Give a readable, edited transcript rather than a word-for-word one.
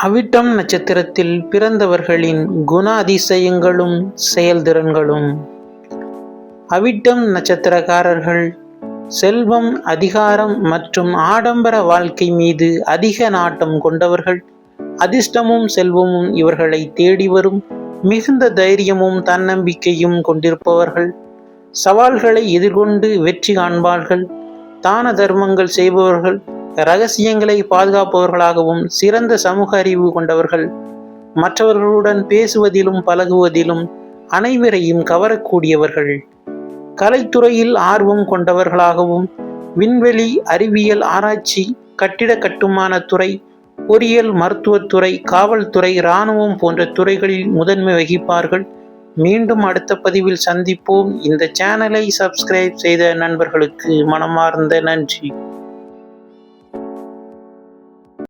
அவிட்டம் நட்சத்திரத்தில் பிறந்தவர்களின் குண அதிசயங்களும் செயல்திறன்களும். அவிட்டம் நட்சத்திரக்காரர்கள் செல்வம், அதிகாரம் மற்றும் ஆடம்பர வாழ்க்கை மீது அதிக நாட்டம் கொண்டவர்கள். அதிர்ஷ்டமும் செல்வமும் இவர்களை தேடி வரும். மிகுந்த தைரியமும் தன்னம்பிக்கையும் கொண்டிருப்பவர்கள். சவால்களை எதிர்கொண்டு வெற்றி காண்பார்கள். தான தர்மங்கள் செய்பவர்கள். இரகசியங்களை பாதுகாப்பவர்களாகவும் சிறந்த சமூக அறிவு கொண்டவர்கள். மற்றவர்களுடன் பேசுவதிலும் பழகுவதிலும் அனைவரையும் கவரக்கூடியவர்கள். கலைத்துறையில் ஆர்வம் கொண்டவர்களாகவும் விண்வெளி, அறிவியல் ஆராய்ச்சி, கட்டிட கட்டுமான துறை, பொறியியல், மருத்துவத்துறை, காவல்துறை, இராணுவம் போன்ற துறைகளில் முதன்மை வகிப்பார்கள். மீண்டும் அடுத்த பதிவில் சந்திப்போம். இந்த சேனலை சப்ஸ்கிரைப் செய்த நண்பர்களுக்கு மனமார்ந்த நன்றி.